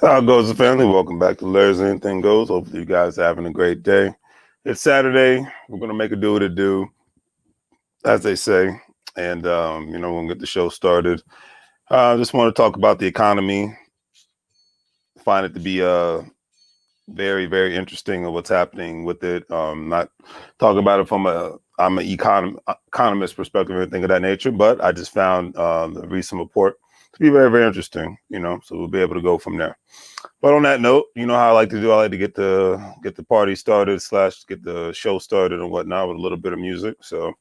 How goes the family? Welcome back to Larry's Anything Goes. Hopefully you guys are having a great day. It's Saturday. We're gonna make it do what it do, as they say, and we're gonna get the show started. I just want to talk about the economy. Find it to be very, very interesting of what's happening with it. Not talking about it from I'm an economist perspective or anything of that nature, but I just found the recent report to be very, very interesting. So we'll be able to go from there. But on that note, you know how I like to do. I like to get the party started / get the show started and whatnot with a little bit of music. So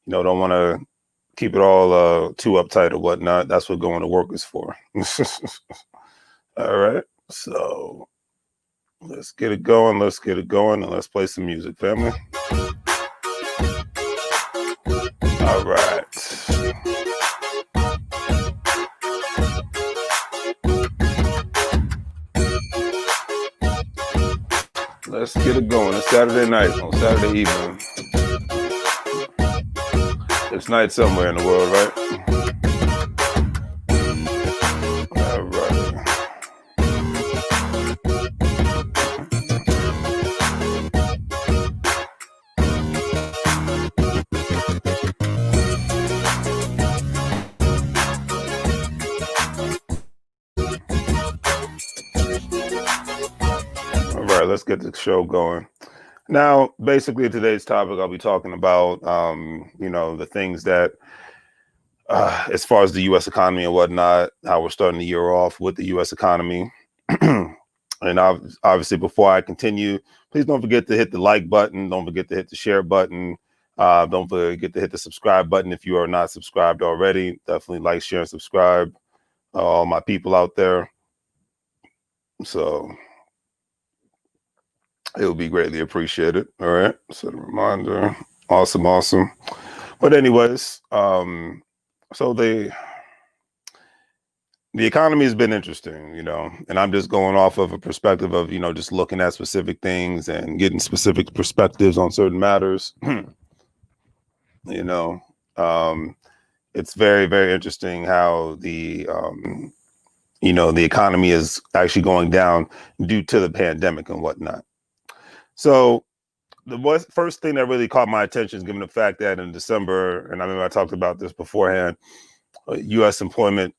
don't want to keep it all too uptight or whatnot. That's what going to work is for. All right. So let's get it going. Let's get it going, and let's play some music, family. All right. Let's get it going. It's Saturday night on Saturday evening. It's night somewhere in the world, right? All right. All right, let's get the show going. Now, basically, today's topic, I'll be talking about, the things that, as far as the U.S. economy and whatnot, how we're starting the year off with the U.S. economy. And obviously, before I continue, please don't forget to hit the like button. Don't forget to hit the share button. Don't forget to hit the subscribe button if you are not subscribed already. Definitely like, share, and subscribe. All my people out there. So it will be greatly appreciated. All right. Set a reminder. Awesome, awesome. But anyways, so the economy has been interesting, and I'm just going off of a perspective of, just looking at specific things and getting specific perspectives on certain matters. you know, it's very, very interesting how the economy is actually going down due to the pandemic and whatnot. So the first thing that really caught my attention is given the fact that in December, and I remember I talked about this beforehand, U.S. employment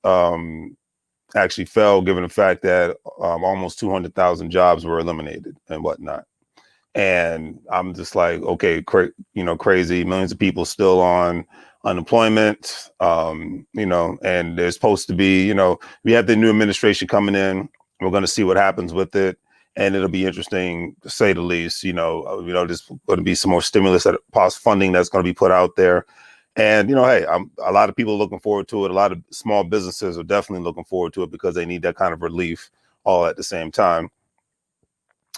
actually fell, given the fact that almost 200,000 jobs were eliminated and whatnot. And I'm just like, okay, crazy. Millions of people still on unemployment, and there's supposed to be, we have the new administration coming in. We're going to see what happens with it. And it'll be interesting, to say the least. There's going to be some more stimulus funding that's going to be put out there. And, hey, a lot of people are looking forward to it. A lot of small businesses are definitely looking forward to it because they need that kind of relief all at the same time.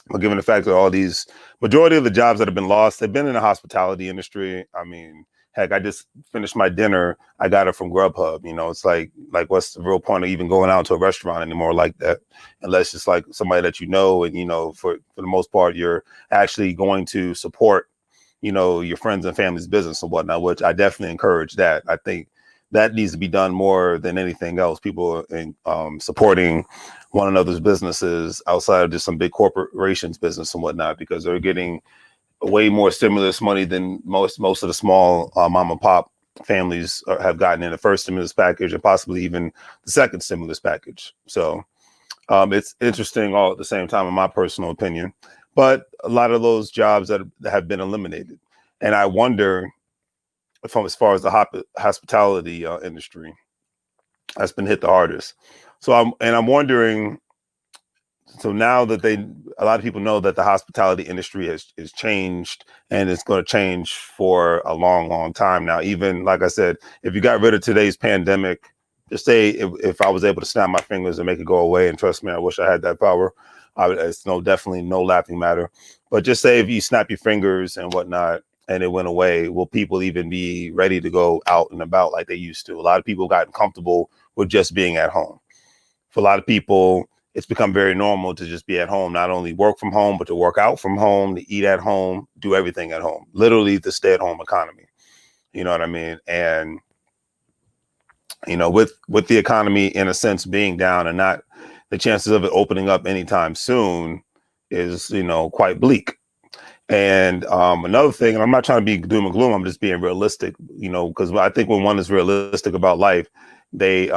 But given the fact that all these majority of the jobs that have been lost, they've been in the hospitality industry. I mean, heck, I just finished my dinner. I got it from Grubhub. It's like what's the real point of even going out to a restaurant anymore like that? Unless it's like somebody that and for the most part, you're actually going to support your friends and family's business and whatnot, which I definitely encourage that. I think that needs to be done more than anything else. People supporting one another's businesses outside of just some big corporations business and whatnot, because they're getting way more stimulus money than most of the small mom and pop families have gotten in the first stimulus package and possibly even the second stimulus package. So it's interesting all at the same time, in my personal opinion. But a lot of those jobs that have been eliminated. And I wonder, from as far as the hospitality industry has been hit the hardest. So I'm wondering, so now that a lot of people know that the hospitality industry has changed, and it's going to change for a long, long time now. Even like I said, if you got rid of today's pandemic, just say if I was able to snap my fingers and make it go away, and trust me, I wish I had that power. It's definitely no laughing matter. But just say if you snap your fingers and whatnot, and it went away, will people even be ready to go out and about like they used to? A lot of people gotten comfortable with just being at home. For a lot of people, it's become very normal to just be at home, not only work from home, but to work out from home, to eat at home, do everything at home, literally the stay-at-home economy. You know what I mean? And with the economy in a sense being down and not the chances of it opening up anytime soon is, quite bleak. And another thing, and I'm not trying to be doom and gloom, I'm just being realistic, because I think when one is realistic about life, they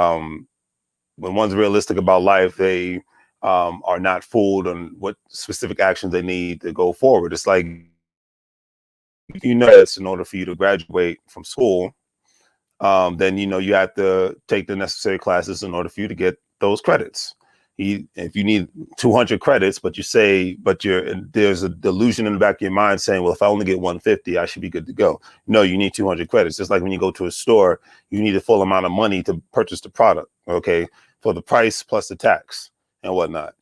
when one's realistic about life, they are not fooled on what specific actions they need to go forward. It's like, it's in order for you to graduate from school, then you have to take the necessary classes in order for you to get those credits. If you need 200 credits, but there's a delusion in the back of your mind saying, well, if I only get 150, I should be good to go. No, you need 200 credits. Just like when you go to a store, you need a full amount of money to purchase the product, okay, for the price plus the tax and whatnot.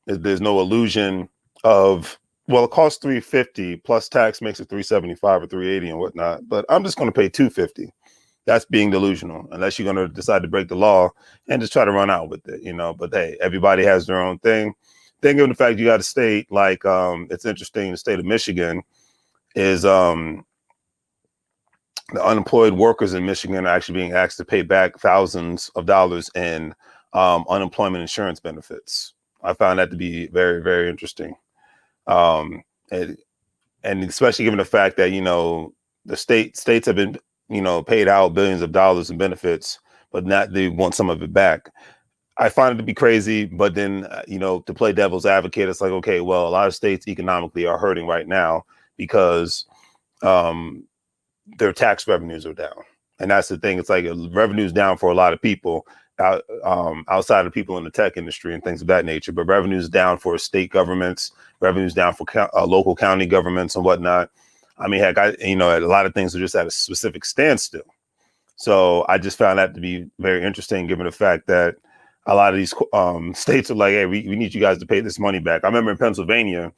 There's no illusion of, well, it costs 350 plus tax makes it 375 or 380 and whatnot, but I'm just going to pay 250. That's being delusional, unless you're going to decide to break the law and just try to run out with it, But hey, everybody has their own thing. Think of the fact you got a state like, it's interesting, the state of Michigan is the unemployed workers in Michigan are actually being asked to pay back thousands of dollars in unemployment insurance benefits. I found that to be very, very interesting. Um, and, and especially given the fact that, the states have been, paid out billions of dollars in benefits, but not they want some of it back. I find it to be crazy, but then, to play devil's advocate, it's like, okay, well, a lot of states economically are hurting right now because um, their tax revenues are down. And that's the thing. It's like revenue's down for a lot of people outside of people in the tech industry and things of that nature. But revenue's down for state governments, revenue's down for local county governments and whatnot. I mean, heck, a lot of things are just at a specific standstill. So I just found that to be very interesting, given the fact that a lot of these states are like, hey, we need you guys to pay this money back. I remember in Pennsylvania,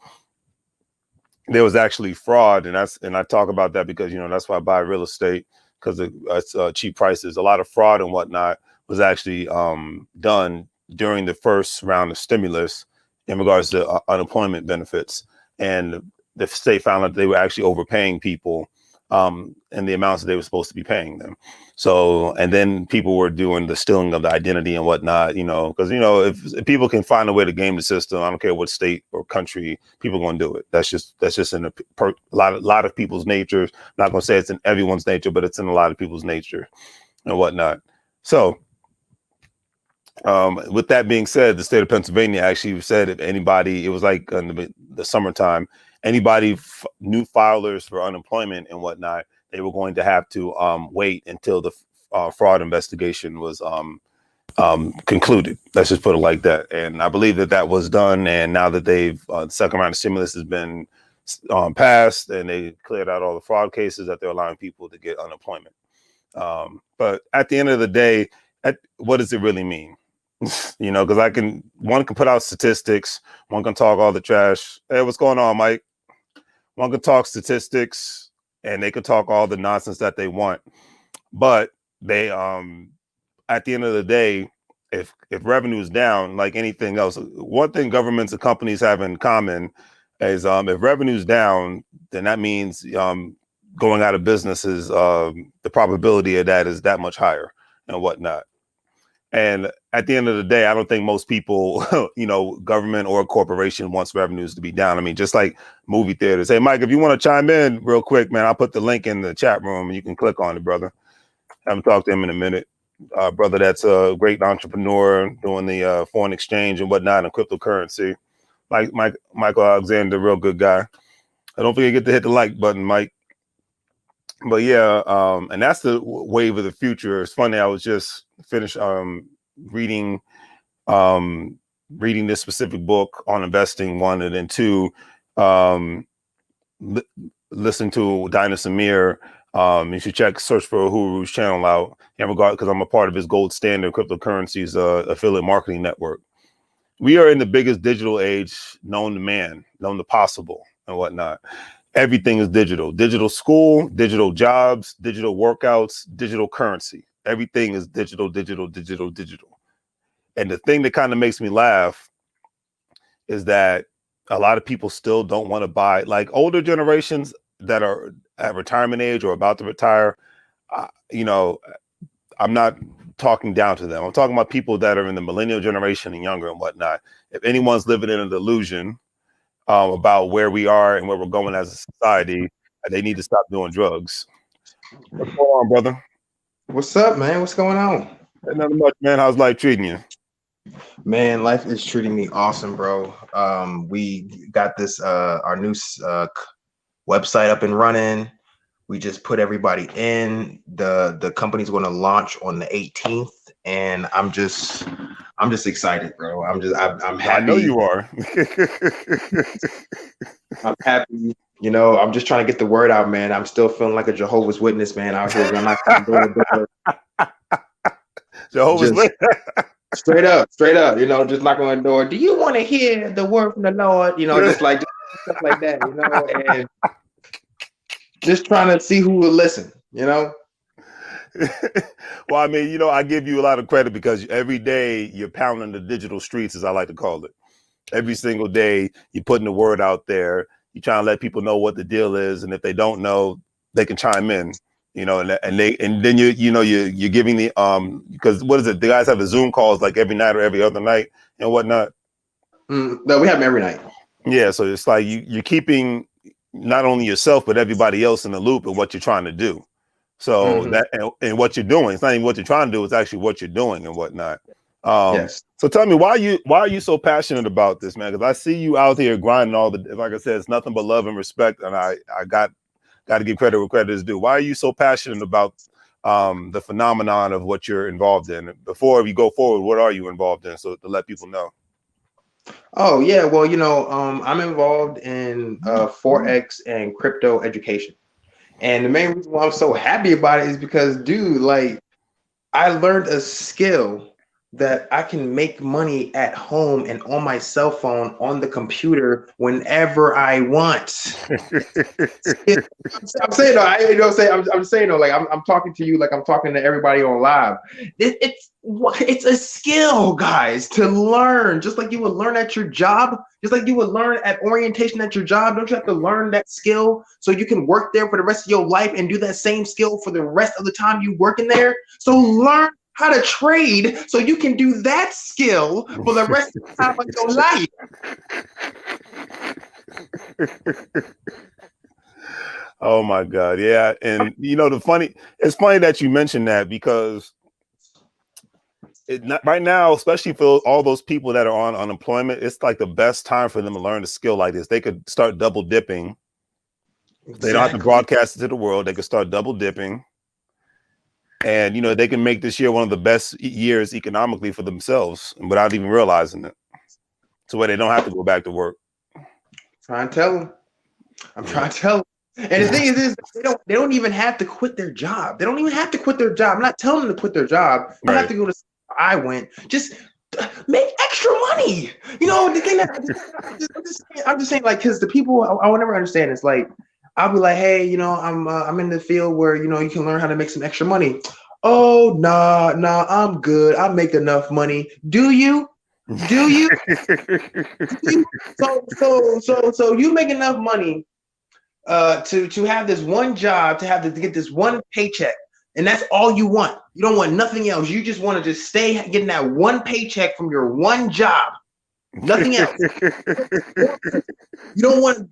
there was actually fraud, and I talk about that because that's why I buy real estate, because it's cheap prices. A lot of fraud and whatnot was actually done during the first round of stimulus in regards to unemployment benefits, and the state found that they were actually overpaying people and the amounts that they were supposed to be paying them. So, and then people were doing the stealing of the identity and whatnot, because, if people can find a way to game the system, I don't care what state or country, people are going to do it. That's just in a lot of people's nature. I'm not going to say it's in everyone's nature, but it's in a lot of people's nature and whatnot. So, with that being said, the state of Pennsylvania actually said if anybody, it was like in the summertime, anybody new filers for unemployment and whatnot, they were going to have to wait until the fraud investigation was concluded. Let's just put it like that. And I believe that was done. And now that the second round of stimulus has been passed and they cleared out all the fraud cases, that they're allowing people to get unemployment. But at the end of the day, what does it really mean? Because one can put out statistics, one can talk all the trash. Hey, what's going on, Mike? One can talk statistics and they can talk all the nonsense that they want. But they, at the end of the day, if revenue is down, like anything else, one thing governments and companies have in common is if revenue is down, then that means going out of business is the probability of that is that much higher and whatnot. And at the end of the day, I don't think most people, government or corporation wants revenues to be down. I mean, just like movie theaters. Hey, Mike, if you want to chime in real quick, man, I'll put the link in the chat room and you can click on it, brother. Haven't talked to him in a minute. Brother, that's a great entrepreneur doing the foreign exchange and whatnot and cryptocurrency. Michael Alexander, real good guy. I don't forget to hit the like button, Mike. But yeah, and that's the wave of the future. It's funny. I was just finished reading this specific book on investing, one, and then two, listen to Dinah Samir. You should search for Uhuru's channel out in regard, because I'm a part of his Gold Standard Cryptocurrencies affiliate marketing network. We are in the biggest digital age known to man, known to possible and whatnot. Everything is digital school, digital jobs, digital workouts, digital currency. Everything is digital. And the thing that kind of makes me laugh is that a lot of people still don't want to buy, like older generations that are at retirement age or about to retire. I'm not talking down to them. I'm talking about people that are in the millennial generation and younger and whatnot. If anyone's living in a delusion about where we are and where we're going as a society, they need to stop doing drugs. What's going on, brother? What's up, man? What's going on? Nothing much, man. How's life treating you? Man, life is treating me awesome, bro. We got this our new website up and running. We just put everybody in. The company's going to launch on the 18th, and I'm just excited, bro. I'm happy. I know you are. I'm happy. You know, I'm just trying to get the word out, man. I'm still feeling like a Jehovah's Witness, man, out here. I'm not door to door. Jehovah's Witness. Straight up, you know, just knocking on the door. Do you want to hear the word from the Lord? You know, just stuff like that, you know, and just trying to see who will listen, you know. Well, I mean, you know, I give you a lot of credit because every day you're pounding the digital streets, as I like to call it. Every single day you're putting the word out there. You're trying to let people know what the deal is, and if they don't know, they can chime in. You know, and then you're giving the because what is it? The guys have the Zoom calls like every night or every other night and whatnot. No, we have them every night. Yeah, so it's like you're keeping not only yourself but everybody else in the loop of what you're trying to do. So that and what you're doing, it's not even what you're trying to do; it's actually what you're doing and whatnot. Yes. So tell me, why are you so passionate about this, man? Because I see you out here grinding all the. Like I said, it's nothing but love and respect, and I got to give credit where credit is due. Why are you so passionate about the phenomenon of what you're involved in? Before we go forward, what are you involved in? So to let people know. Oh yeah, well, you know, I'm involved in Forex and crypto education. And the main reason why I'm so happy about it is because, dude, like, I learned a skill that I can make money at home and on my cell phone on the computer whenever I want. I'm saying though, I'm saying though, like I'm talking to you like I'm talking to everybody on live. It's a skill, guys, to learn, just like you would learn at your job, just like you would learn at orientation at your job. Don't you have to learn that skill so you can work there for the rest of your life and do that same skill for the rest of the time you work in there? So learn how to trade so you can do that skill for the rest of the time of your life. Oh my God. Yeah. And you know, it's funny that you mentioned that because right now, especially for all those people that are on unemployment, it's like the best time for them to learn a skill like this. They could start double dipping. Exactly. They don't have to broadcast it to the world. They could start double dipping. And, you know, they can make this year one of the best years economically for themselves without even realizing it. So where they don't have to go back to work. Trying to tell them. I'm trying to tell them. And the thing is they don't even have to quit their job. They don't even have to quit their job. I'm not telling them to quit their job. They don't have to go to I went. Just make extra money. You know, the thing that I'm just saying, like, because the people I will never understand is like, I'll be like, hey, you know, I'm in the field where, you know, you can learn how to make some extra money. Oh, nah, I'm good. I make enough money. Do you? So you make enough money to have this one job, to get this one paycheck, and that's all you want. You don't want nothing else. You just want to just stay getting that one paycheck from your one job. Nothing else. You don't want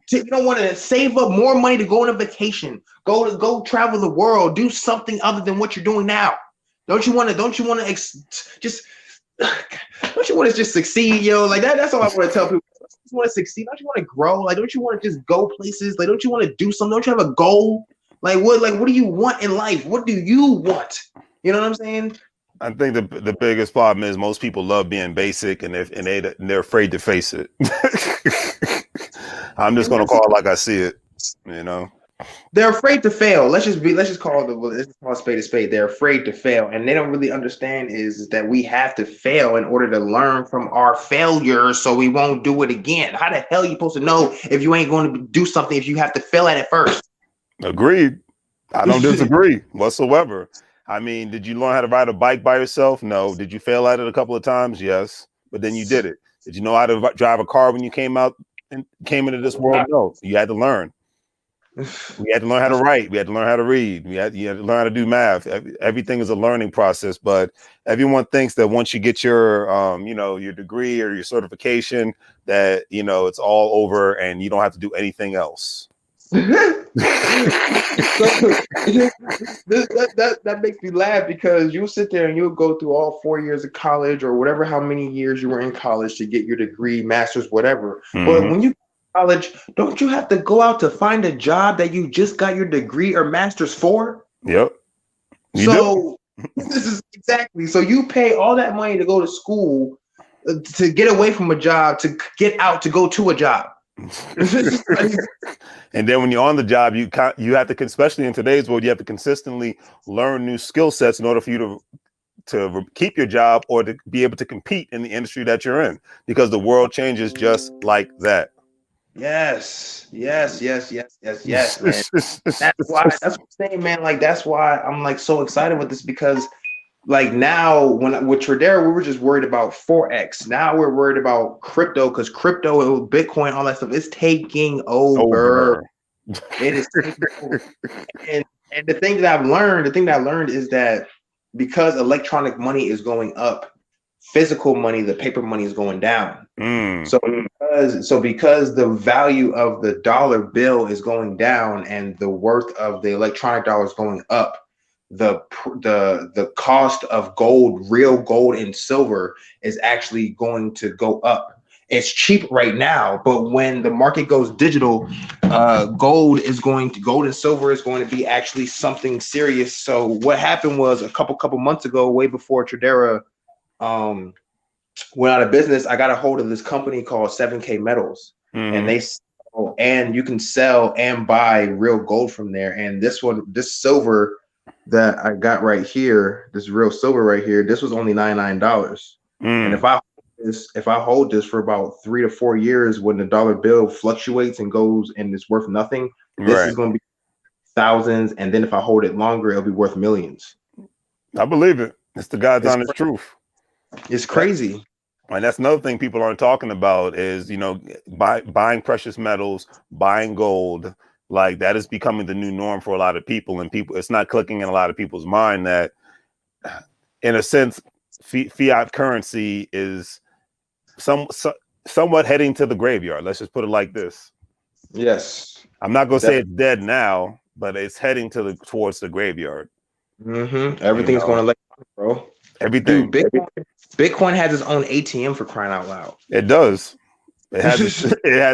to save up more money to go on a vacation, go travel the world, do something other than what you're doing now. Don't you want to just succeed, yo? Like that's all I want to tell people. Don't you want to succeed? Don't you want to grow? Like, don't you want to just go places? Like, don't you want to do something? Don't you have a goal? Like, what do you want in life? What do you want? You know what I'm saying? I think the biggest problem is most people love being basic and they're afraid to face it. I'm just gonna call it like I see it, you know. They're afraid to fail. Let's just call a spade a spade. They're afraid to fail, and they don't really understand is that we have to fail in order to learn from our failures, so we won't do it again. How the hell are you supposed to know if you ain't going to do something if you have to fail at it first? Agreed. I don't disagree whatsoever. I mean, did you learn how to ride a bike by yourself? No. Did you fail at it a couple of times? Yes. But then you did it. Did you know how to drive a car when you came into this world? No. You had to learn. We had to learn how to write. We had to learn how to read. You had to learn how to do math. Everything is a learning process, but everyone thinks that once you get your, your degree or your certification, that, it's all over and you don't have to do anything else. So, that makes me laugh because you'll sit there and you'll go through all 4 years of college or whatever, how many years you were in college to get your degree, master's, whatever. But when you college, don't you have to go out to find a job that you just got your degree or master's for? Yep. So this is exactly. So you pay all that money to go to school to get away from a job, to get out, to go to a job. And then when you're on the job, you have to, especially in today's world, you have to consistently learn new skill sets in order for you to keep your job or to be able to compete in the industry that you're in, because the world changes just like that. Yes, man. That's what I'm saying, man. Like, that's why I'm like so excited with this, because like now with Tradera, we were just worried about Forex. Now we're worried about crypto, because crypto and Bitcoin, all that stuff is taking over. It is taking over. And the thing that I learned is that because electronic money is going up, physical money, the paper money, is going down. So because the value of the dollar bill is going down and the worth of the electronic dollar is going up, the cost of gold, real gold and silver, is actually going to go up. It's cheap right now, but when the market goes digital, gold and silver is going to be actually something serious. So what happened was a couple months ago, way before Tradera went out of business, I got a hold of this company called 7K Metals, and you can sell and buy real gold from there. And this silver that I got right here, this real silver right here, this was only $99. And if I hold this for about 3 to 4 years, when the dollar bill fluctuates and goes and it's worth nothing, this is going to be thousands. And then if I hold it longer, it'll be worth millions. I believe it. It's the God's honest truth. It's crazy. And that's another thing people aren't talking about is, buying precious metals, buying gold. Like, that is becoming the new norm for a lot of people, and it's not clicking in a lot of people's mind that, in a sense, fiat currency is somewhat heading to the graveyard. Let's just put it like this. Yes. I'm not going to say it's dead now, but it's heading towards the graveyard. Everything's going electronic, bro. Everything. Dude, Bitcoin has its own ATM, for crying out loud. It does. It has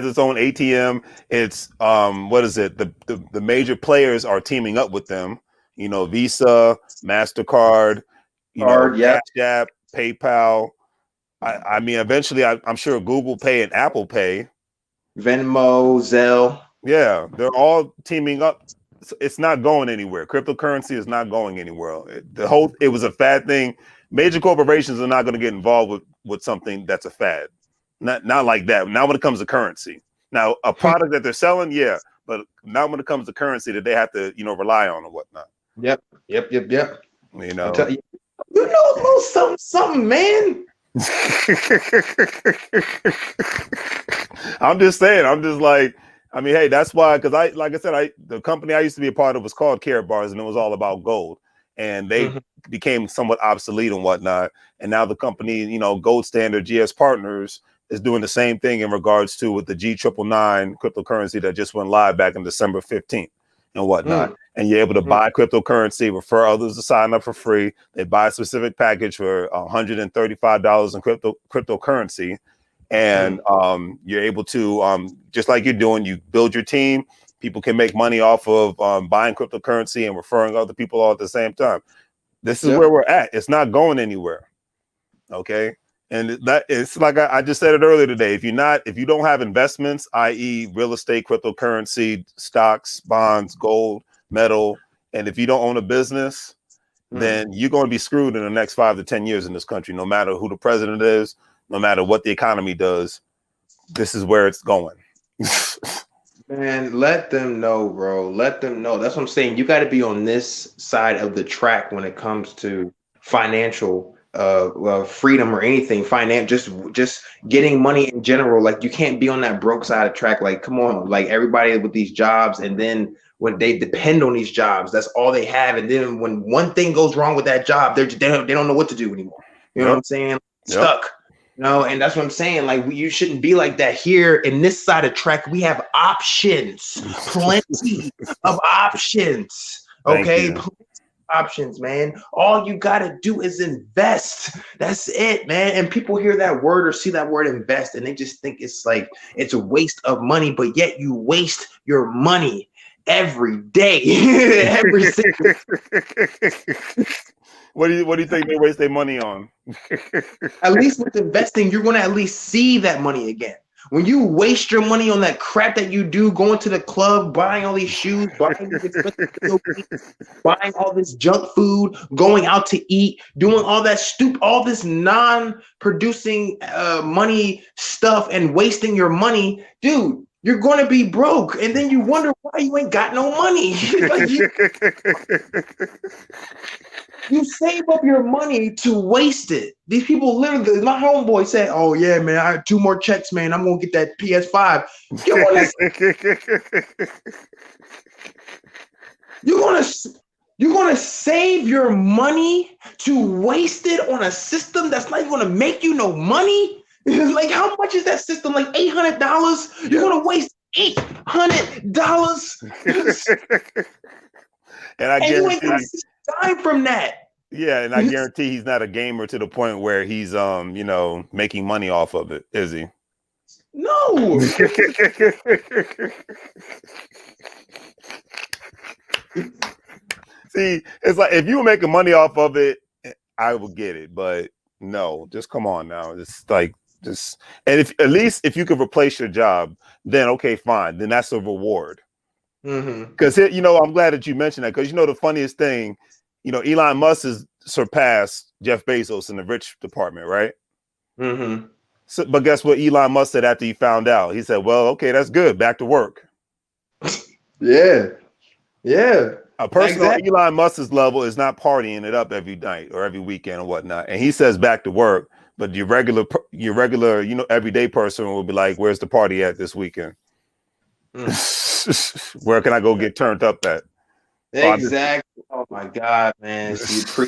its own ATM. It's what is it? The major players are teaming up with them. Visa, MasterCard, Cash App, PayPal. I mean, eventually, I'm sure Google Pay and Apple Pay, Venmo, Zelle. Yeah, they're all teaming up. It's not going anywhere. Cryptocurrency is not going anywhere. It was a fad thing. Major corporations are not going to get involved with something that's a fad. Not like that. Now when it comes to currency. Now a product that they're selling, yeah, but not when it comes to currency that they have to, rely on or whatnot. Yep. You know something, man. I'm just saying. I'm just like, hey, that's why, because like I said, the company I used to be a part of was called Carrot Bars, and it was all about gold. And they became somewhat obsolete and whatnot. And now the company, Gold Standard GS Partners, is doing the same thing in regards to with the G999 cryptocurrency that just went live back in December 15th and whatnot. And you're able to buy cryptocurrency, refer others to sign up for free. They buy a specific package for $135 in cryptocurrency. And you're able to, just like you're doing, you build your team. People can make money off of buying cryptocurrency and referring other people all at the same time. This is where we're at. It's not going anywhere. Okay. And that it's like I just said it earlier today. If you don't have investments, i.e. real estate, cryptocurrency, stocks, bonds, gold, metal, and if you don't own a business, then you're going to be screwed in the next 5 to 10 years in this country, no matter who the president is, no matter what the economy does. This is where it's going. Man, let them know, bro. Let them know. That's what I'm saying. You got to be on this side of the track when it comes to financial freedom or anything, just getting money in general. Like you can't be on that broke side of track. Like, come on, like everybody with these jobs, and then when they depend on these jobs, that's all they have. And then when one thing goes wrong with that job, they don't know what to do anymore. You know what I'm saying? Stuck. And that's what I'm saying. Like you shouldn't be like that here in this side of track. We have options, plenty of options. Okay. Options, man. All you gotta do is invest. That's it, man. And people hear that word or see that word invest, and they just think it's like it's a waste of money, but yet you waste your money every day. Every single. What do you think they waste their money on? At least with investing, you're gonna at least see that money again. When you waste your money on that crap that you do, going to the club, buying all these shoes, buying all this junk food, going out to eat, doing all that all this non-producing money stuff and wasting your money, dude, you're going to be broke. And then you wonder why you ain't got no money. Like you save up your money to waste it. These people literally, my homeboy said, "Oh yeah, man, I have 2 more checks, man. I'm gonna get that PS5." You're gonna save your money to waste it on a system that's not even gonna make you no money. Like, how much is that system? Like $800. You're gonna waste $800. And I guarantee you ain't gonna see time from that. Yeah, and I guarantee he's not a gamer to the point where he's making money off of it, is he? No. See, it's like if you were making money off of it, I would get it, but no, just come on now. It's like and if you could replace your job, then okay, fine. Then that's a reward. Because I'm glad that you mentioned that, because the funniest thing, Elon Musk has surpassed Jeff Bezos in the rich department, right? So, but guess what Elon Musk said after he found out? He said, "Well, okay, that's good. Back to work." Yeah. A person on Elon Musk's level is not partying it up every night or every weekend or whatnot. And he says back to work, but your regular, everyday person will be like, "Where's the party at this weekend? Where can I go get turned up at?" Exactly. Oh my God, man. So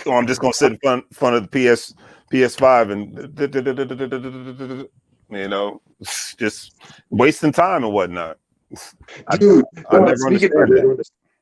I'm just gonna sit in front of the PS5 and just wasting time and whatnot. Dude,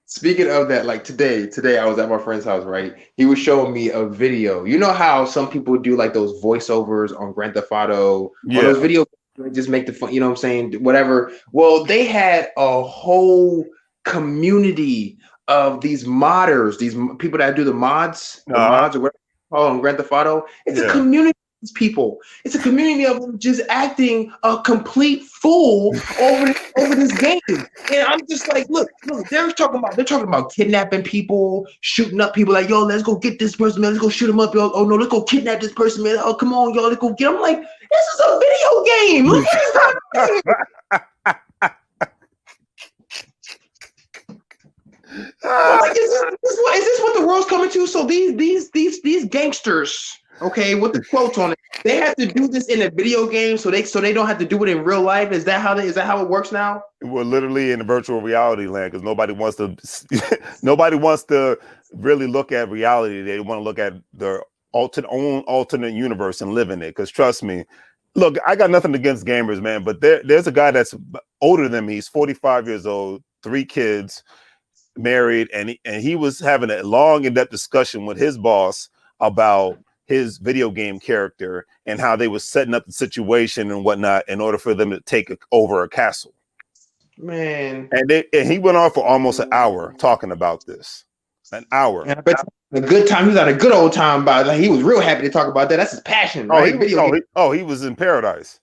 speaking of that, like today I was at my friend's house, right? He was showing me a video. You know how some people do like those voiceovers on Grand Theft Auto, or those videos just make the fun, you know what I'm saying? Whatever. Well, they had a whole community of these modders, these people that do the mods or whatever on Grand Theft Auto. It's a community of these people. It's a community of them just acting a complete fool over this game. And I'm just like, look, they're talking about kidnapping people, shooting up people, like, yo, let's go get this person, man. Let's go shoot him up, yo. Oh no, let's go kidnap this person, man. Oh, come on, y'all, let's go get him. I'm like, this is a video game. Look at this. Like, is this what the world's coming to? So these gangsters, okay, with the quotes on it, they have to do this in a video game, so they don't have to do it in real life. Is that how it works now? We're literally in a virtual reality land, because nobody wants to really look at reality. They want to look at their own alternate universe and live in it. Because trust me, look, I got nothing against gamers, man, but there's a guy that's older than me. He's 45 years old, 3 kids, married, and he was having a long in-depth discussion with his boss about his video game character and how they were setting up the situation and whatnot in order for them to take over a castle. Man, and he went on for almost an hour talking about this. An hour. And I bet a good time. He was on a good old time about it. Like, he was real happy to talk about that. That's his passion. Right? He was in paradise.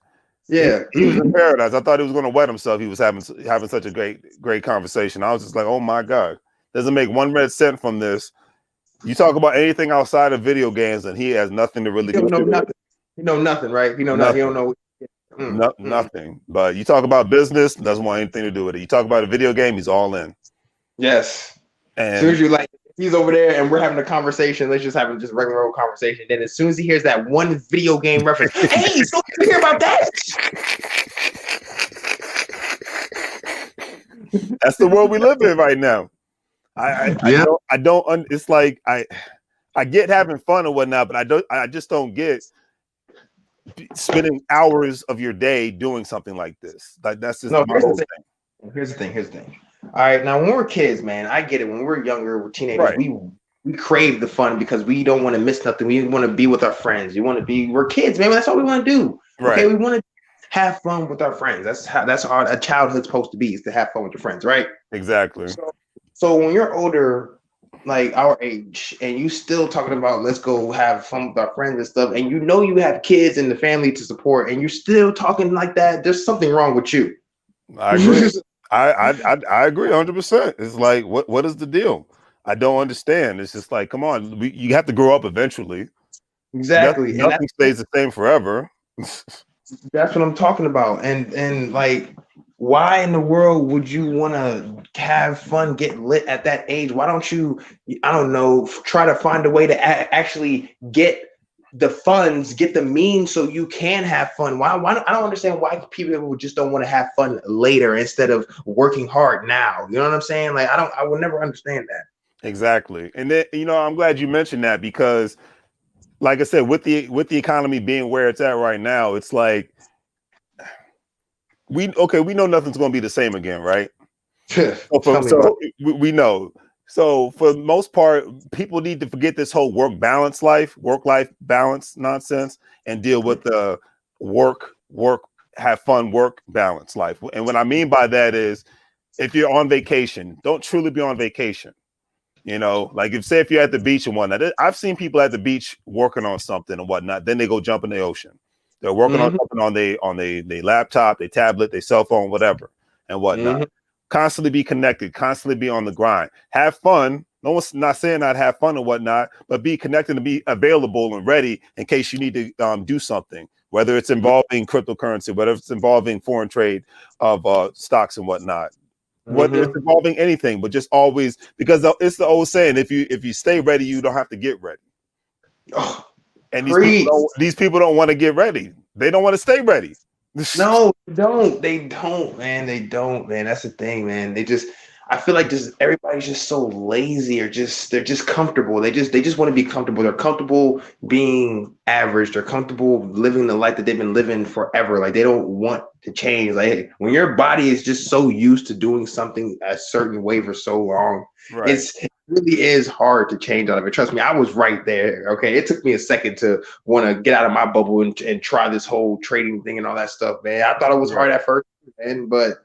Yeah, he was in paradise. I thought he was going to wet himself. He was having such a great conversation. I was just like, oh my God, doesn't make one red cent from this. You talk about anything outside of video games, and he has nothing to really do. Nothing. He know nothing, right? He know nothing. He don't know nothing. But you talk about business, doesn't want anything to do with it. You talk about a video game, he's all in. Yes. And as soon as He's over there and we're having a conversation. Let's just have just regular old conversation. Then as soon as he hears that one video game reference, hey, so you hear about that? That's the world we live in right now. I don't. It's like I get having fun or whatnot, but I just don't get spending hours of your day doing something like this. Like that's just no. my whole thing. Here's the thing. All right, now when we're kids, man, I get it. When we're younger, we're teenagers. Right. We crave the fun because we don't want to miss nothing. We want to be with our friends. We're kids, man. That's all we want to do. Right. Okay, we want to have fun with our friends. That's how a childhood's supposed to be, is to have fun with your friends, right? Exactly. So when you're older, like our age, and you still talking about let's go have fun with our friends and stuff, and you have kids and the family to support, and you're still talking like that, there's something wrong with you. I agree. I agree 100%. It's like, what is the deal? I don't understand. It's just like, come on, you have to grow up eventually. Exactly. Nothing stays the same forever. That's what I'm talking about. And like, why in the world would you want to have fun, get lit at that age? Why don't you, I don't know, try to find a way to actually get the funds, get the means so you can have fun? Why I don't understand why people just don't want to have fun later instead of working hard now. You know what I'm saying? Like, I will never understand that. Exactly. And then, I'm glad you mentioned that because, like I said, with the economy being where it's at right now, it's like we know nothing's going to be the same again, right? We know. So for the most part, people need to forget this whole work life balance nonsense and deal with the work, have fun, work balance life. And what I mean by that is, if you're on vacation, don't truly be on vacation. Like if you're at the beach and whatnot, I've seen people at the beach working on something and whatnot. Then they go jump in the ocean. They're working on something on their laptop, their tablet, their cell phone, whatever, and whatnot. Constantly be connected, constantly be on the grind. Have fun. No one's not saying not have fun and whatnot, but be connected and be available and ready in case you need to do something, whether it's involving cryptocurrency, whether it's involving foreign trade of stocks and whatnot. Whether it's involving anything, but just always, because it's the old saying, if you stay ready, you don't have to get ready. Oh, and these people don't want to get ready. They don't want to stay ready. No, they don't, man. That's the thing, man. I feel like everybody's just so lazy, or they're just comfortable. They just want to be comfortable. They're comfortable being average. They're comfortable living the life that they've been living forever. Like, they don't want to change. Like, when your body is just so used to doing something a certain way for so long, right. It really is hard to change out of it. Trust me, I was right there. Okay, it took me a second to want to get out of my bubble and try this whole trading thing and all that stuff, man. I thought it was hard at first, man, but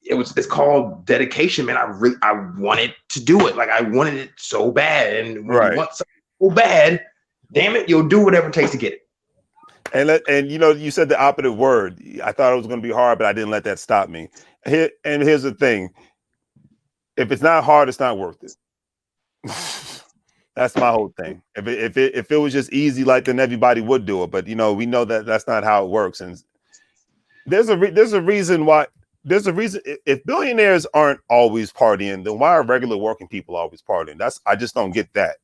it's called dedication, man. I wanted to do it. Like, I wanted it so bad. And when you want something so bad, damn it, you'll do whatever it takes to get it. And you said the operative word. I thought it was going to be hard, but I didn't let that stop me. Here's the thing. If it's not hard, it's not worth it. That's my whole thing. If it was just easy, like, then everybody would do it. But we know that that's not how it works. And there's a reason why. There's a reason. If billionaires aren't always partying, then why are regular working people always partying? I just don't get that.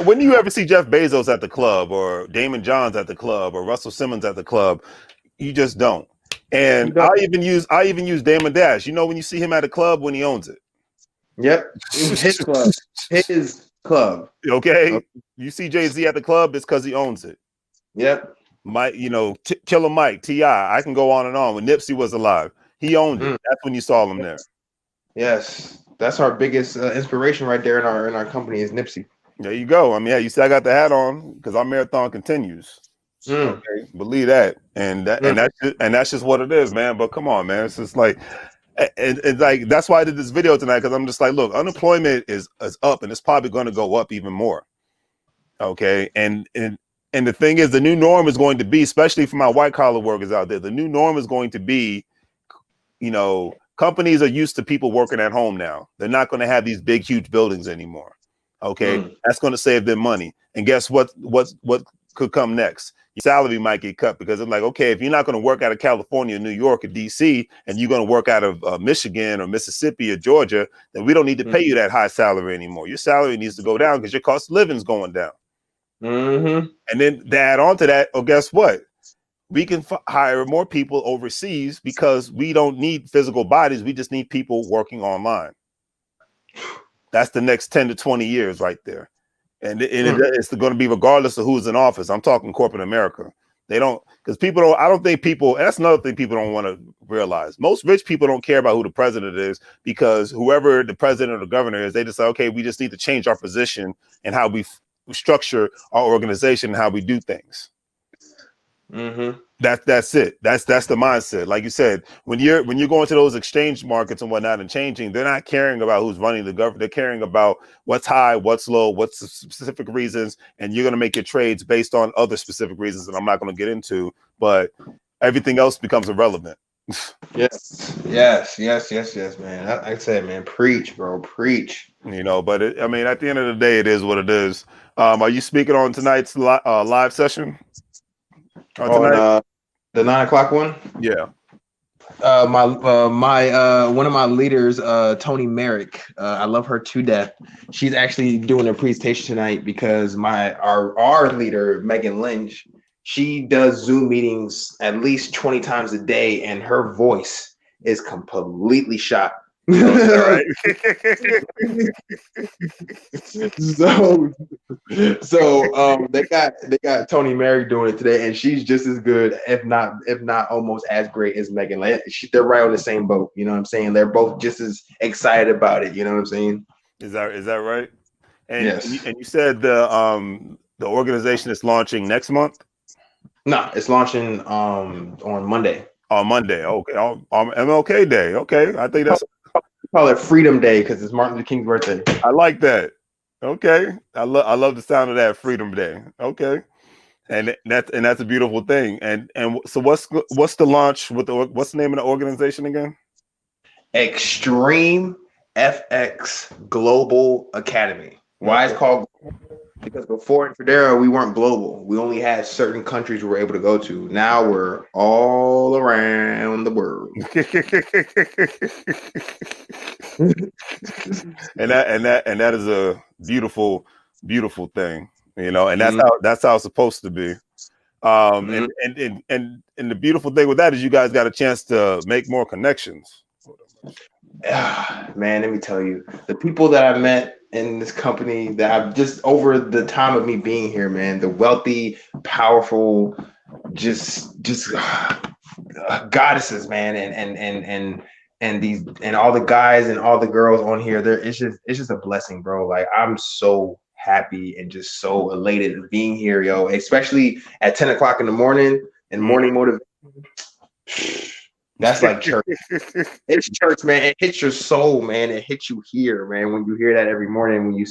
When do you ever see Jeff Bezos at the club, or Damon Johns at the club, or Russell Simmons at the club? You just don't. And I even use Damon Dash. When you see him at a club, when he owns it. Yep, his club. His club. Okay, you see Jay-Z at the club, it's because he owns it. Yep. Killer Mike, T.I. I can go on and on. When Nipsey was alive, he owned it. That's when you saw him there. Yes, that's our biggest inspiration right there in our company is Nipsey. There you go. I mean, you see, I got the hat on because our marathon continues. Okay, believe that, and that's just what it is, man. But come on, man, it's just like, and like that's why I did this video tonight, because I'm just like, look, unemployment is up, and it's probably going to go up even more. Okay, and the thing is, the new norm is going to be, especially for my white collar workers out there, the new norm is going to be, companies are used to people working at home now. They're not going to have these big, huge buildings anymore. Okay, that's going to save them money. And guess what could come next. Your salary might get cut because it's like, okay, if you're not going to work out of California, New York, or DC, and you're going to work out of Michigan or Mississippi or Georgia, then we don't need to pay you that high salary anymore. Your salary needs to go down because your cost of living is going down. And then to add on to that, oh, guess what? We can hire more people overseas because we don't need physical bodies. We just need people working online. That's the next 10 to 20 years right there. And it's going to be regardless of who's in office. I'm talking corporate America. They don't, because people don't, I don't think people, and that's another thing people don't want to realize. Most rich people don't care about who the president is, because whoever the president or the governor is, they just say, okay, we just need to change our position and how we structure our organization and how we do things. That's it. That's the mindset. Like you said, when you're going to those exchange markets and whatnot and changing, they're not caring about who's running the government. They're caring about what's high, what's low, what's the specific reasons, and you're going to make your trades based on other specific reasons that I'm not going to get into. But everything else becomes irrelevant. Yes, man. Like I said, man, preach, bro, preach. You know, but at the end of the day, it is what it is. Are you speaking on tonight's live session? On the 9 o'clock one? Yeah. My one of my leaders, Tony Merrick. I love her to death. She's actually doing a presentation tonight because our leader, Megan Lynch, she does Zoom meetings at least 20 times a day, and her voice is completely shot. Right. So they got Tony Merrick doing it today, and she's just as good, if not almost as great as Megan. They're right on the same boat. You know what I'm saying? They're both just as excited about it. You know what I'm saying? Is that right? And yes. And you said the organization is launching next month? No, it's launching on Monday. On Monday, okay. On MLK Day, okay. I think that's. Call it Freedom Day because it's Martin Luther King's birthday. I like that. Okay, I love the sound of that, Freedom Day. Okay, and that's a beautiful thing. And so what's the launch with what's the name of the organization again? Extreme FX Global Academy. Why it's called? Because before in Federa, we weren't global. We only had certain countries we were able to go to. Now we're all around the world. and that is a beautiful thing, you know, and that's how it's supposed to be. And the beautiful thing with that is you guys got a chance to make more connections. Man, let me tell you, the people that I met in this company that I've just over the time of me being here, man, the wealthy, powerful, just goddesses, man, and these and all the guys and all the girls on here, it's just a blessing, bro. Like, I'm so happy and just so elated of being here, yo, especially at 10 o'clock in the morning and morning motivation. That's like church. It's church, man. It hits your soul, man. It hits you here, man. When you hear that every morning, when you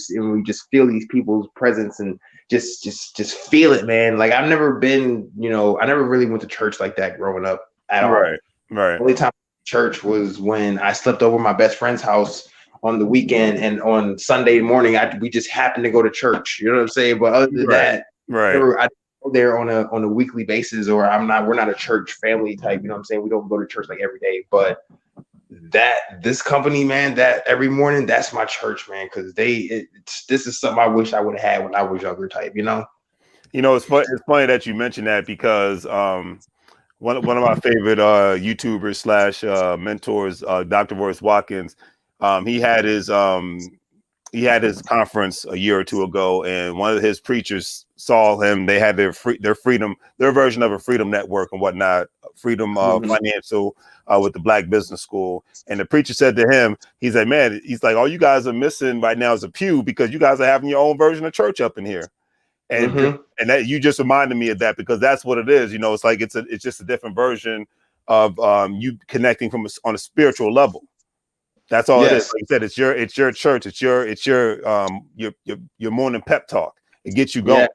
just feel these people's presence and just feel it, man. Like, I've never been, I never really went to church like that growing up at all. Right. The only time church was when I slept over my best friend's house on the weekend, and on Sunday morning, we just happened to go to church. You know what I'm saying? But other than that, I go there on a weekly basis, or we're not a church family type, you know what I'm saying? We don't go to church like every day, but this company, man, that every morning, that's my church, man, because this is something I wish I would have had when I was younger type, you know? It's funny that you mentioned that, because one of my favorite YouTubers / mentors, Dr. Royce Watkins, he had his conference a year or two ago, and one of his preachers saw him. They had their version of a Freedom Network and whatnot, Freedom Financial with the Black Business School. And the preacher said to him, he's like, man, he's like, all you guys are missing right now is a pew, because you guys are having your own version of church up in here. And and that, you just reminded me of that, because that's what it is. It's like it's just a different version of you connecting on a spiritual level. That's all it is. Like you said, it's your church. It's your morning pep talk. It gets you going.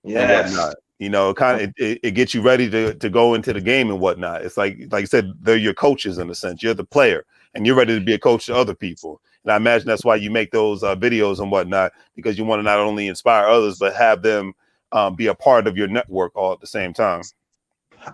And whatnot. It gets you ready to go into the game and whatnot. It's like you said, they're your coaches in a sense. You're the player, and you're ready to be a coach to other people. And I imagine that's why you make those videos and whatnot, because you want to not only inspire others, but have them be a part of your network all at the same time.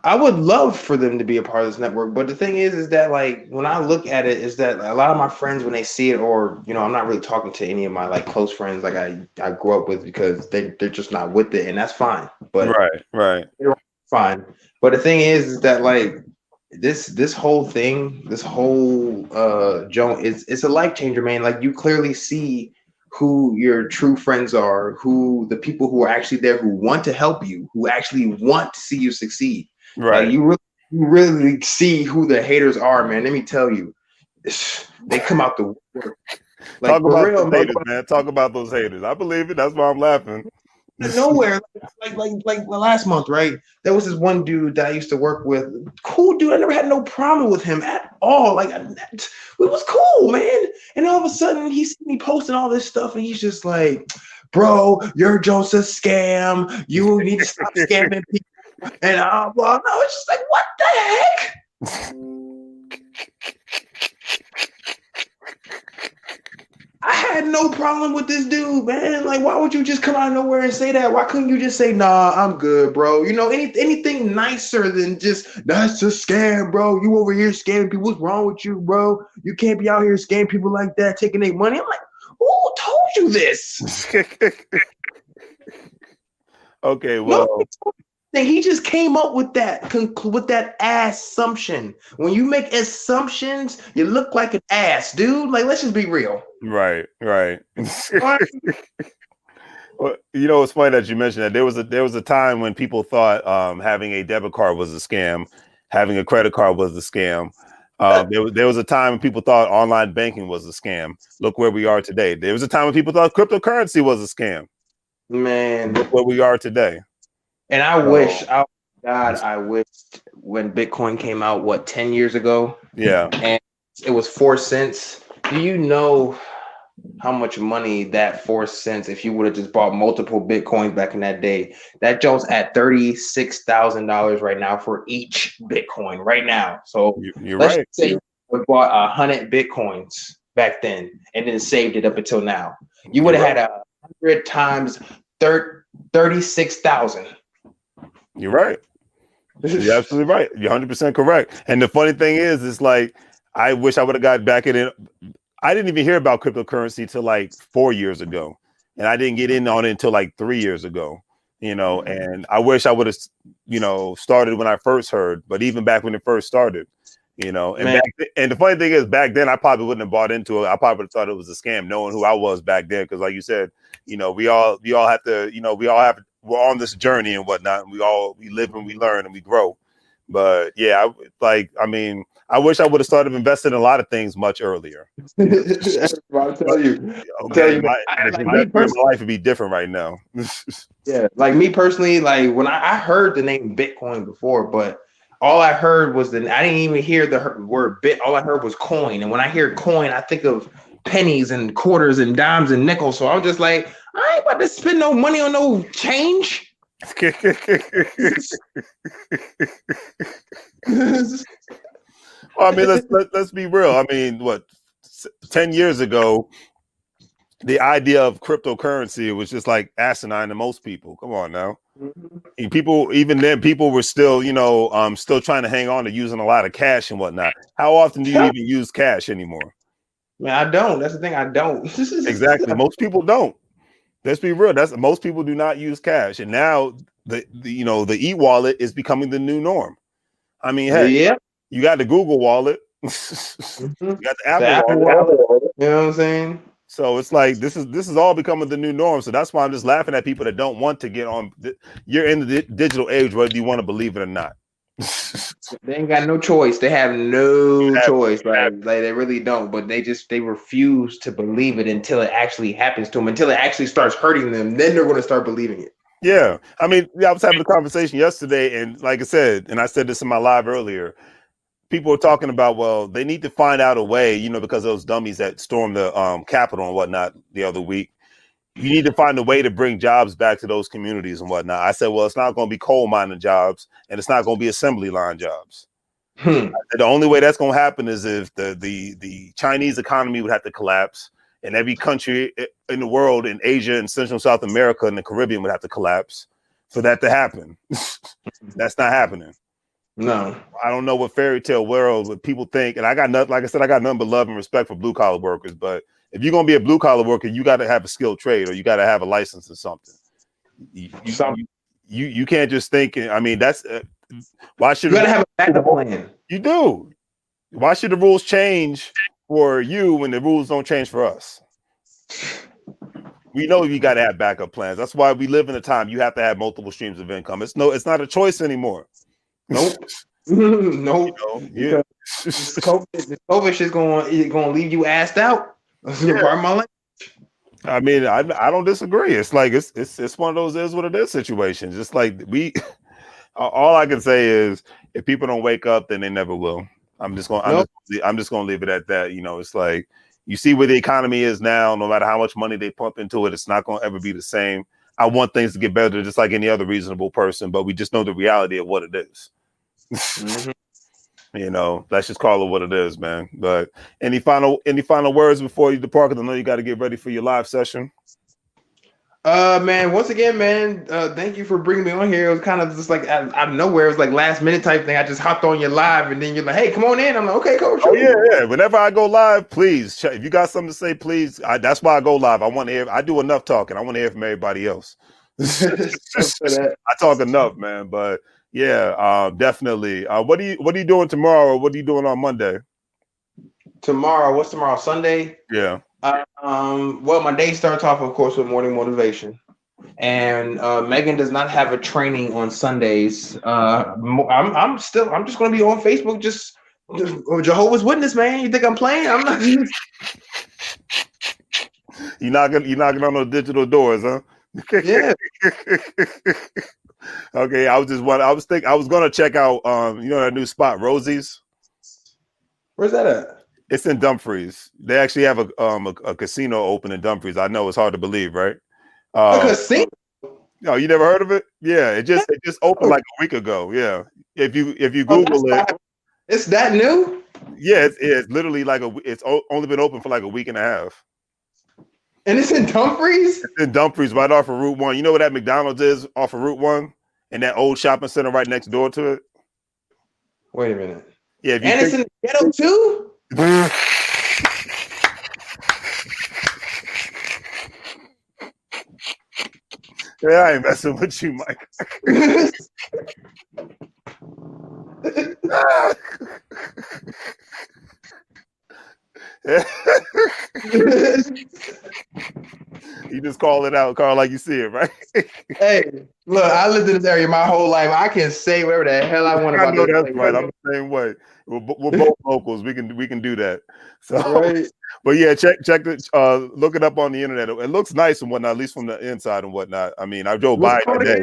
I would love for them to be a part of this network, but the thing is that like when I look at it, is that a lot of my friends when they see it, or I'm not really talking to any of my like close friends like I grew up with because they're just not with it, and that's fine. But Right. they're fine. But the thing is that like this whole thing, this whole Joan, it's a life changer, man. Like you clearly see who your true friends are, who the people who are actually there, who want to help you, who actually want to see you succeed. Right. Like you really see who the haters are, man. Let me tell you, they come out the woodwork. Like Talk for about real, those haters, man. Talk about those haters. I believe it. That's why I'm laughing. nowhere. Like last month, right? There was this one dude that I used to work with. Cool dude. I never had no problem with him at all. Like it was cool, man. And all of a sudden, he see me posting all this stuff, and he's just like, "Bro, your joke's a scam. You need to stop scamming people." And I was just like, "What the heck?" I had no problem with this dude, man. Like, why would you just come out of nowhere and say that? Why couldn't you just say, "Nah, I'm good, bro"? Anything nicer than just "That's a scam, bro. You over here scamming people. What's wrong with you, bro? You can't be out here scamming people like that, taking their money." I'm like, who told you this? Okay, well, he just came up with that assumption. When you make assumptions, you look like an ass, dude. Like, let's just be real. Right. Well, it's funny that you mentioned that there was a time when people thought having a debit card was a scam, having a credit card was a scam. There was a time when people thought online banking was a scam. Look where we are today. There was a time when people thought cryptocurrency was a scam. Man, look where we are today. And I wish when Bitcoin came out, 10 years ago? Yeah. And it was 4 cents. Do you know how much money that 4 cents, if you would have just bought multiple Bitcoins back in that day, that jumps at $36,000 right now for each Bitcoin right now. So you're let's right. say we bought 100 Bitcoins back then and then saved it up until now. You would have had 100 times 36,000. You're right. You're absolutely right. You're 100% correct. And the funny thing is, it's like, I wish I would have got back in it. I didn't even hear about cryptocurrency till like 4 years ago. And I didn't get in on it until like 3 years ago, and I wish I would have, started when I first heard, but even back when it first started, and the funny thing is back then I probably wouldn't have bought into it. I probably would have thought it was a scam knowing who I was back then. Cause like you said, we all have to, we're on this journey and whatnot. And we live and we learn and we grow. But yeah, I wish I would have started investing in a lot of things much earlier. I'll tell you. My life would be different right now. Yeah, like me personally, like when I heard the name Bitcoin before, but all I heard was I didn't even hear the word bit. All I heard was coin. And when I hear coin, I think of pennies and quarters and dimes and nickels. So I'm just like, I ain't about to spend no money on no change. Well, let's be real. I mean, 10 years ago, the idea of cryptocurrency was just like asinine to most people. Come on now. People, even then, people were still, still trying to hang on to using a lot of cash and whatnot. How often do you even use cash anymore? Man, I don't. That's the thing. I don't. Exactly. Most people don't. Let's be real. Most people do not use cash. And now the e-wallet is becoming the new norm. I mean, hey, you got the Google wallet. You got the Apple wallet. You know what I'm saying? So it's like this is all becoming the new norm. So that's why I'm just laughing at people that don't want to get on. You're in the digital age, whether you want to believe it or not. They ain't got no choice. They have no choice. Like they really don't. But they refuse to believe it until it actually happens to them. Until it actually starts hurting them. Then they're going to start believing it. Yeah. I mean, I was having a conversation yesterday, and like I said, and I said this in my live earlier, people were talking about, well, they need to find out a way, because of those dummies that stormed the Capitol and whatnot the other week. You need to find a way to bring jobs back to those communities and whatnot. I said, well, it's not going to be coal mining jobs, and it's not going to be assembly line jobs. The only way that's going to happen is if the Chinese economy would have to collapse, and every country in the world, in Asia and Central and South America and the Caribbean would have to collapse. for that to happen. That's not happening. No. I don't know what fairy tale world what people think, and I got nothing. Like I said, I got nothing but love and respect for blue collar workers. But if you're gonna be a blue collar worker, you got to have a skilled trade, or you got to have a license or something. You can't just think. I mean, that's why should you got to have a backup plan? You do. Why should the rules change for you when the rules don't change for us? We know you got to have backup plans. That's why we live in a time you have to have multiple streams of income. It's not a choice anymore. Nope. Nope. You know, this COVID shit's gonna leave you assed out. Pardon my language. I mean, I don't disagree. It's like it's one of those is what it is situations. Just like all I can say is if people don't wake up, then they never will. I'm just gonna leave it at that. You know, it's like you see where the economy is now. No matter how much money they pump into it, it's not gonna ever be the same. I want things to get better, just like any other reasonable person. But we just know the reality of what it is. Mm-hmm. You know, let's just call it what it is, man. But any final words before you depart? Because I know you got to get ready for your live session. Man, once again, man, thank you for bringing me on here. It was kind of just like out of nowhere. It was like last minute type thing. I just hopped on your live, and then you're like, "Hey, come on in." I'm like, "Okay, coach." Oh yeah. Whenever I go live, please, if you got something to say, please. That's why I go live. I want to hear. I do enough talking. I want to hear from everybody else. I talk enough, man. But yeah, definitely. What are you doing tomorrow? Or what are you doing on Monday? Tomorrow, what's tomorrow? Sunday. Yeah. Well, my day starts off, of course, with morning motivation, and Megan does not have a training on Sundays. I'm just going to be on Facebook, just Jehovah's Witness, man. You think I'm playing? I'm not. You're knocking on those digital doors, huh? Yeah. Okay, I was gonna check out that new spot, Rosie's. Where's that at? It's in Dumfries. They actually have a casino open in Dumfries. I know it's hard to believe, right? A casino? No, you never heard of it? Yeah, it just opened like a week ago. Yeah, if you Google it, it's that new. Yeah, it's literally like it's only been open for like a week and a half. And it's in Dumfries? It's in Dumfries, right off of Route 1. You know where that McDonald's is off of Route 1? And that old shopping center right next door to it? Wait a minute. Yeah, it's in the ghetto too? Yeah, I ain't messing with you, Mike. You just call it out, Carl, like you see it, right? Hey, look, I lived in this area my whole life. I can say whatever the hell I want about this. That's right. I'm the same way. We're both locals. We can do that. So, right. But yeah, check the look it up on the internet. It looks nice and whatnot, at least from the inside and whatnot. I mean, I drove by it today.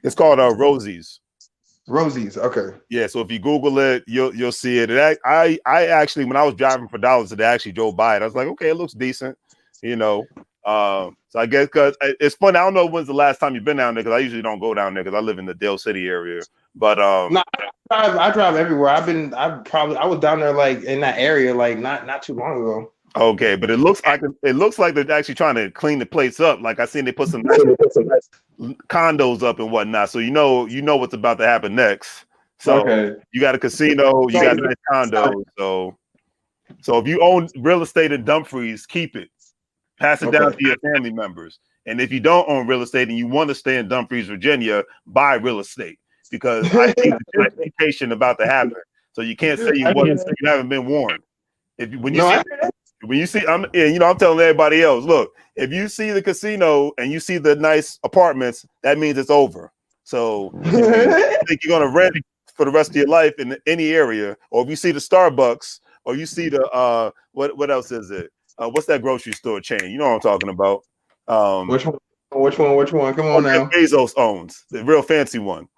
It's called Rosie's. Rosie's, okay. Yeah, so if you Google it, you'll see it. I actually, when I was driving for Dallas today, I actually drove by it. I was like, okay, it looks decent, you know. So I guess because it's funny. I don't know when's the last time you've been down there because I usually don't go down there because I live in the Dale City area. But no, I drive everywhere. I was down there like in that area like not too long ago. Okay, but it looks like they're actually trying to clean the place up. Like I seen they put some condos up and whatnot. So you know what's about to happen next. So okay. You got a casino, you got a nice condo. So if you own real estate in Dumfries, keep it. Pass it down to your family members. And if you don't own real estate and you want to stay in Dumfries, Virginia, buy real estate because I think there's education about to happen. So you can't say you haven't been warned. When you see, I'm telling everybody else, look, if you see the casino and you see the nice apartments, that means it's over. So if you think you're going to rent for the rest of your life in any area, or if you see the Starbucks, or you see the what else is it? What's that grocery store chain? You know what I'm talking about? Which one? Come on now. Bezos owns the real fancy one.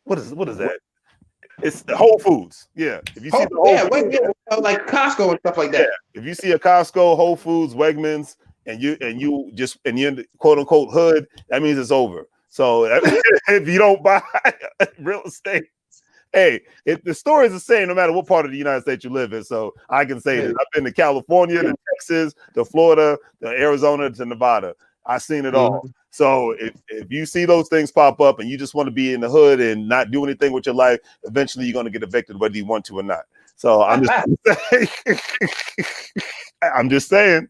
What is that? It's the Whole Foods. Yeah. If you see the Whole Foods, like Costco and stuff like that. Yeah. If you see a Costco, Whole Foods, Wegmans, and you're in the quote unquote hood, that means it's over. So if you don't buy real estate, hey, the story is the same no matter what part of the United States you live in. So I can say this. I've been to California, to Texas, to Florida, to Arizona, to Nevada. I've seen it all. So if you see those things pop up and you just want to be in the hood and not do anything with your life, eventually you're going to get evicted whether you want to or not. So I'm just saying, I'm just saying,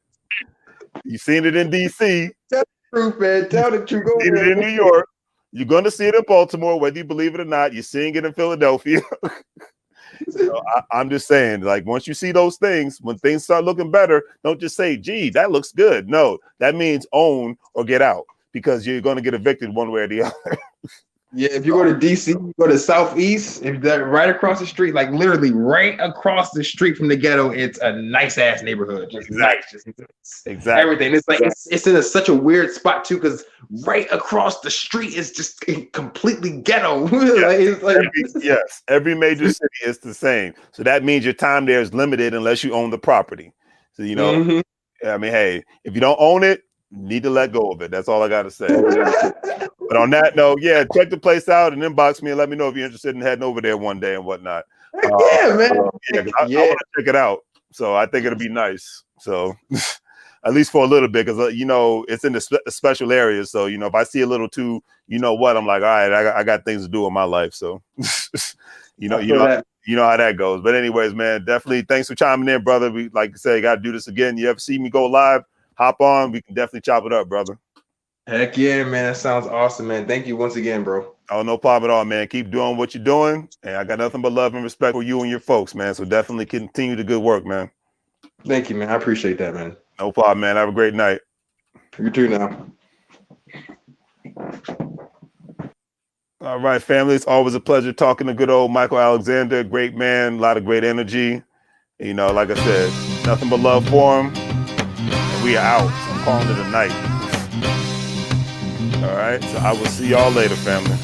you've seen it in DC. Tell the truth, man. Tell the truth. You've seen it in New York. You're going to see it in Baltimore, whether you believe it or not. You're seeing it in Philadelphia. So I'm just saying, like, once you see those things, when things start looking better, don't just say, gee, that looks good. No, that means own or get out, because you're going to get evicted one way or the other. Yeah, if you go to DC, you go to Southeast, if that right across the street, like literally right across the street from the ghetto, it's a nice ass neighborhood. Just nice, just exactly everything. It's like it's in such a weird spot too, because right across the street is just completely ghetto. Yes, every major city is the same. So that means your time there is limited unless you own the property. So you know, I mean, hey, if you don't own it, you need to let go of it. That's all I got to say. But on that note, yeah, check the place out and inbox me and let me know if you're interested in heading over there one day and whatnot. Yeah, man. I want to check it out. So I think it'll be nice. So at least for a little bit, because you know it's in the special areas. So you know if I see a little too, you know what, I'm like, all right, I got things to do in my life. So you know how that goes. But anyways, man, definitely thanks for chiming in, brother. We like to say, got to do this again. You ever see me go live? Hop on. We can definitely chop it up, brother. Heck yeah, man. That sounds awesome, man. Thank you once again, bro. Oh, no problem at all, man. Keep doing what you're doing. And I got nothing but love and respect for you and your folks, man. So definitely continue the good work, man. Thank you, man. I appreciate that, man. No problem, man. Have a great night. You too now. All right, family. It's always a pleasure talking to good old Michael Alexander. Great man. A lot of great energy. You know, like I said, nothing but love for him. And we are out. So I'm calling it a night. All right, so I will see y'all later, family.